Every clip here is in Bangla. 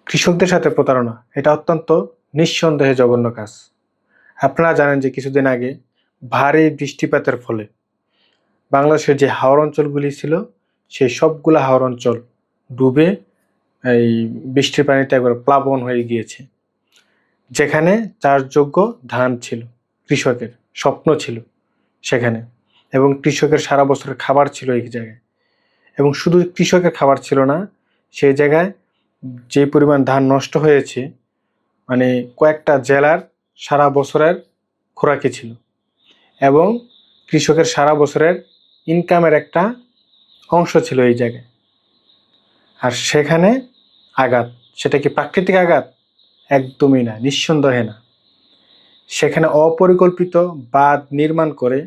কৃষকদের সাথে প্রতারণা এটা অত্যন্ত নিঃসন্দেহে জঘন্য কাজ। আপনারা জানেন যে কিছুদিন আগে ভারী বৃষ্টিপাতের ফলে বাংলাদেশের যে হাওর অঞ্চলগুলি ছিল সেই সবগুলো হাওর অঞ্চল ডুবে এই বৃষ্টির পানিতে একবার প্লাবন হয়ে গিয়েছে। যেখানে চাষযোগ্য ধান ছিল, কৃষকের স্বপ্ন ছিল সেখানে, এবং কৃষকের সারা বছরের খাবার ছিল এই জায়গায়। এবং শুধু কৃষকের খাবার ছিল না, সেই জায়গায় যে পরিমাণ ধান নষ্ট হয়েছে মানে কয়েকটা জেলার সারা বছরের খোরাকি ছিল, এবং কৃষকের সারা বছরের ইনকামের একটা অংশ ছিল এই জায়গায়। আর সেখানে আঘাত, সেটা কি প্রাকৃতিক আঘাত? একদমই না, নিঃসন্দেহে না। সেখানে অপরিকল্পিত বাঁধ নির্মাণ করে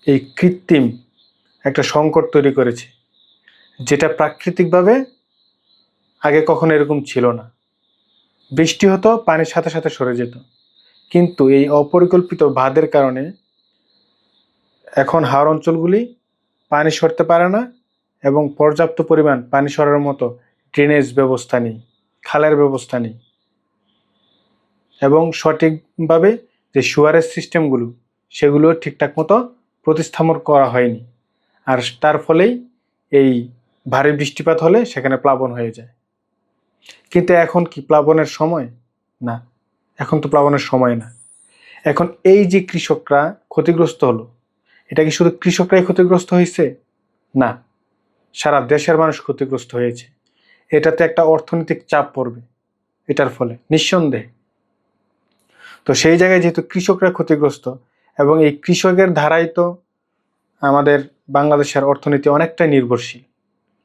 এই কৃত্রিম একটা সংকট তৈরি করেছে, যেটা প্রাকৃতিকভাবে আগে কখনো এরকম ছিল না। বৃষ্টি হতো, পানির সাথে সাথে সরে যেত, কিন্তু এই অপরিকল্পিত বাঁধের কারণে এখন হাওর অঞ্চলগুলি পানি সরতে পারে না, এবং পর্যাপ্ত পরিমাণ পানি সরার মতো ড্রেনেজ ব্যবস্থা নেই, খালের ব্যবস্থা নেই, এবং সঠিকভাবে যে সুয়ারেজ সিস্টেমগুলো সেগুলো ঠিকঠাক মতো প্রতিস্থাপন করা হয়নি। আর তার ফলেই এই ভারী বৃষ্টিপাত হলে সেখানে প্লাবন হয়ে যায়। কিন্তু এখন কি প্লাবনের সময়? না, এখন তো প্লাবনের সময় না। এখন এই যে কৃষকরা ক্ষতিগ্রস্ত হলো, এটা কি শুধু কৃষকরাই ক্ষতিগ্রস্ত হয়েছে? না, সারা দেশের মানুষ ক্ষতিগ্রস্ত হয়েছে। এটাতে একটা অর্থনৈতিক চাপ পড়বে এটার ফলে, নিঃসন্দেহে। তো সেই জায়গায় যেহেতু কৃষকরা ক্ষতিগ্রস্ত, এবং এই কৃষকের ধারাই তো আমাদের বাংলাদেশের অর্থনীতি অনেকটাই নির্ভরশীল।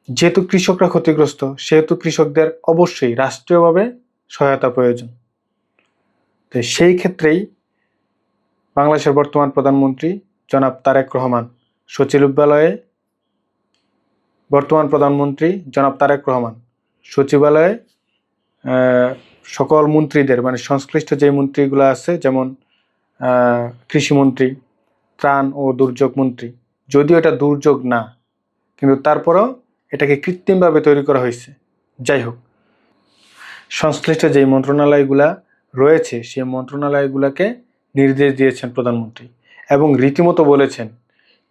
যেহেতু কৃষকরা ক্ষতিগ্রস্ত, সেহেতু কৃষকদের অবশ্যই রাষ্ট্রীয়ভাবে সহায়তা প্রয়োজন। তো সেই ক্ষেত্রেই বাংলাদেশের বর্তমান প্রধানমন্ত্রী জনাব তারেক রহমান সচিবালয়ে সকল মন্ত্রীদের, মানে সংশ্লিষ্ট যে মন্ত্রীগুলো আছে, যেমন কৃষিমন্ত্রী, ত্রাণ ও দুর্যোগ মন্ত্রী, যদিও এটা দুর্যোগ না, কিন্তু তারপরেও এটাকে কৃত্রিমভাবে তৈরি করা হয়েছে। যাই হোক, সংশ্লিষ্ট যেই মন্ত্রণালয়গুলা রয়েছে সেই মন্ত্রণালয়গুলোকে নির্দেশ দিয়েছেন প্রধানমন্ত্রী, এবং রীতিমতো বলেছেন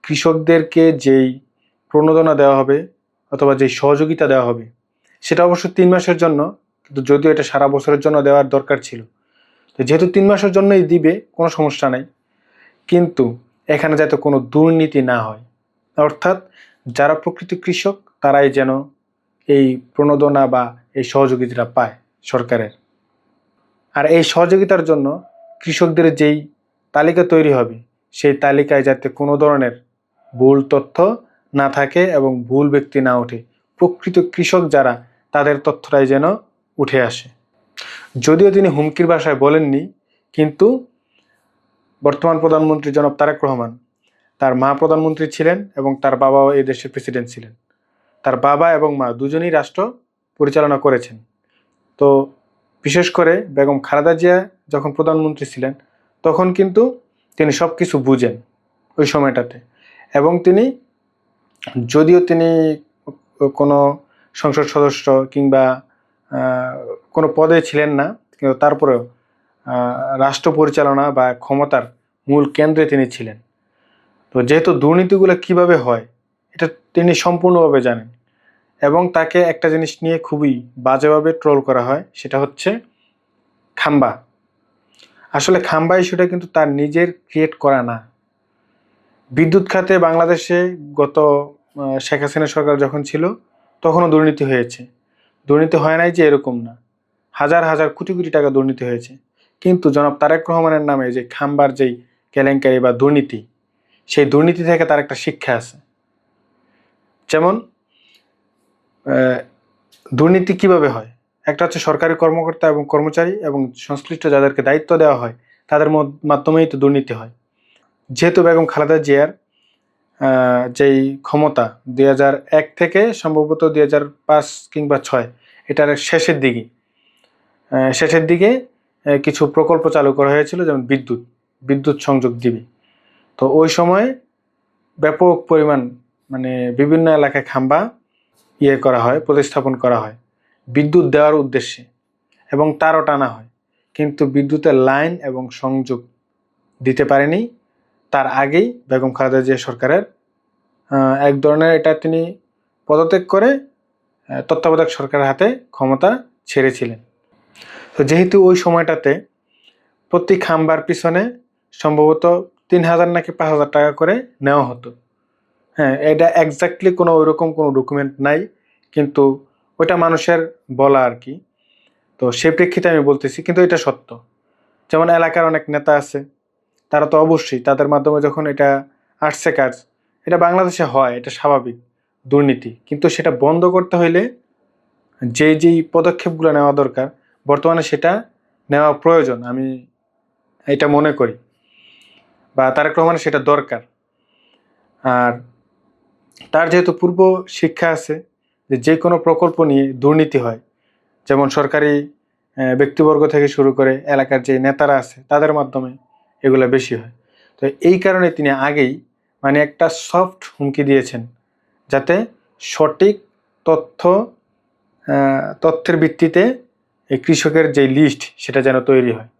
কৃষকদেরকে যেই প্রণোদনা দেওয়া হবে অথবা যেই সহযোগিতা দেওয়া হবে সেটা অবশ্য 3 মাসের জন্য, কিন্তু যদিও এটা সারা বছরের জন্য দেওয়ার দরকার ছিল, তো যেহেতু 3 মাসের জন্যই দিবে, কোনো সমস্যা নাই। কিন্তু এখানে যাতে কোনো দুর্নীতি না হয়, অর্থাৎ যারা প্রকৃত কৃষক তারাই যেন এই প্রণোদনা বা এই সহযোগিতাটা পায় সরকারের। আর এই সহযোগিতার জন্য কৃষকদের যেই তালিকা তৈরি হবে সেই তালিকায় যাতে কোনো ধরনের ভুল তথ্য না থাকে এবং ভুল ব্যক্তি না ওঠে, প্রকৃত কৃষক যারা তাদের তথ্যটাই যেন উঠে আসে। যদিও তিনি হুমকির ভাষায় বলেননি, কিন্তু বর্তমান প্রধানমন্ত্রী জনাব তারেক রহমান, তার মা প্রধানমন্ত্রী ছিলেন এবং তার বাবাও এই দেশের প্রেসিডেন্ট ছিলেন। তার বাবা এবং মা দুজনেই রাষ্ট্র পরিচালনা করেছেন। তো বিশেষ করে বেগম খালেদা জিয়া যখন প্রধানমন্ত্রী ছিলেন তখন কিন্তু তিনি সব কিছু বুঝেন ওই সময়টাতে, এবং যদিও তিনি কোনো সংসদ সদস্য কিংবা কোনো পদে ছিলেন না, কিন্তু তারপরেও রাষ্ট্র পরিচালনা বা ক্ষমতার মূল কেন্দ্রে তিনি ছিলেন। তো যেহেতু দুর্নীতিগুলো কিভাবে হয় এটা তিনি সম্পূর্ণভাবে জানেন, এবং তাকে একটা জিনিস নিয়ে খুবই বাজেভাবে ট্রোল করা হয়, সেটা হচ্ছে খাম্বা। আসলে খাম্বা ইস্যুটা কিন্তু তার নিজের ক্রিয়েট করা না। বিদ্যুৎ খাতে বাংলাদেশে গত শেখ হাসিনা সরকার যখন ছিল তখনও দুর্নীতি হয়েছে। দুর্নীতি হয় নাই যে এরকম না, হাজার হাজার কোটি কোটি টাকা দুর্নীতি হয়েছে। কিন্তু জনাব তারেক রহমানের নামে যে খাম্বার যেই কেলেঙ্কারি বা দুর্নীতি, সেই দুর্নীতি থেকে তার একটা শিক্ষা আছে। যেমন দুর্নীতি কিভাবে হয়, একটা হচ্ছে সরকারি কর্মকর্তা এবং কর্মচারী এবং সংশ্লিষ্ট যাদেরকে দায়িত্ব দেওয়া হয় তাদের মাধ্যমেই তো দুর্নীতি হয়। যেহেতু বেগম খালেদা জিয়ার যেই ক্ষমতা 2001 থেকে সম্ভবত 2005 কিংবা 6 এটার শেষের দিকে কিছু প্রকল্প চালু করা হয়েছিল, যেমন বিদ্যুৎ সংযোগ দিবে। তো ওই সময় ব্যাপক পরিমাণ, মানে বিভিন্ন এলাকায় খাম্বা করা হয়, প্রতিস্থাপন করা হয়, বিদ্যুৎ দেওয়ার উদ্দেশ্যে এবং তারও টানা হয়, কিন্তু বিদ্যুতের লাইন এবং সংযোগ দিতে পারেনি। তার আগেই বেগম খালেদা জিয়া সরকারের এক ধরনের এটা তিনি পদত্যাগ করে তত্ত্বাবধায়ক সরকারের হাতে ক্ষমতা ছেড়েছিলেন। তো যেহেতু ওই সময়টাতে প্রতি খাম্বার পিছনে সম্ভবত 3,000 নাকি 5,000 টাকা করে নেওয়া হতো। হ্যাঁ, এটা এক্স্যাক্টলি কোনো ওইরকম কোনো ডকুমেন্ট নাই, কিন্তু ওইটা মানুষের বলা আর কি। তো সেই প্রেক্ষিতে আমি বলতেছি, কিন্তু এটা সত্য। যেমন এলাকার অনেক নেতা আছে, তারা তো অবশ্যই তাদের মাধ্যমে যখন এটা আসছে কাজ, এটা বাংলাদেশে হয়, এটা স্বাভাবিক দুর্নীতি, কিন্তু সেটা বন্ধ করতে হইলে যেই পদক্ষেপগুলো নেওয়া দরকার বর্তমানে সেটা নেওয়া প্রয়োজন, আমি এটা মনে করি, বা তারেক রহমানের সেটা দরকার। আর তার যেহেতু পূর্ব শিক্ষা আছে যে কোনো প্রকল্প নিয়ে দুর্নীতি হয়, যেমন সরকারি ব্যক্তিবর্গ থেকে শুরু করে এলাকার যে নেতারা আছে তাদের মাধ্যমে এগুলো বেশি হয়। তো এই কারণে তিনি আগেই মানে একটা সফট হুমকি দিয়েছেন, যাতে সঠিক তথ্যের ভিত্তিতে এই কৃষকের যে লিস্ট সেটা যেন তৈরি হয়,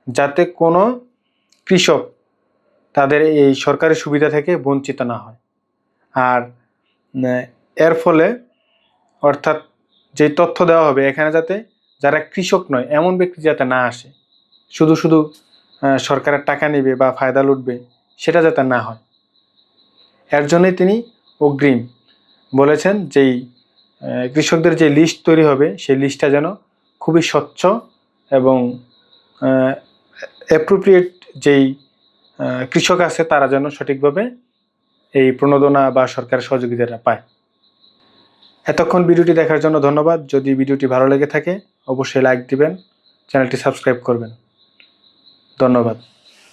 যাতে কোনো কৃষক তাদের এই সরকারি সুবিধা থেকে বঞ্চিত না হয়। আর এর ফলে অর্থাৎ যে তথ্য দেওয়া হবে এখানে যাতে যারা কৃষক নয় এমন ব্যক্তি যাতে না আসে, শুধু শুধু সরকারের টাকা নেবে বা ফায়দা লুটবে, সেটা যাতে না হয়। এর জন্যই তিনি অগ্রিম বলেছেন যেই কৃষকদের যে লিস্ট তৈরি হবে সেই লিস্টটা যেন খুবই স্বচ্ছ এবং অ্যাপ্রোপ্রিয়েট যেই কৃষক আছে তারা যেন সঠিকভাবে এই প্রণোদনা বা সরকারের সহযোগিতাটা পায়। এতক্ষণ ভিডিওটি দেখার জন্য ধন্যবাদ। যদি ভিডিওটি ভালো লেগে থাকে অবশ্যই লাইক দিবেন, চ্যানেলটি সাবস্ক্রাইব করবেন। ধন্যবাদ।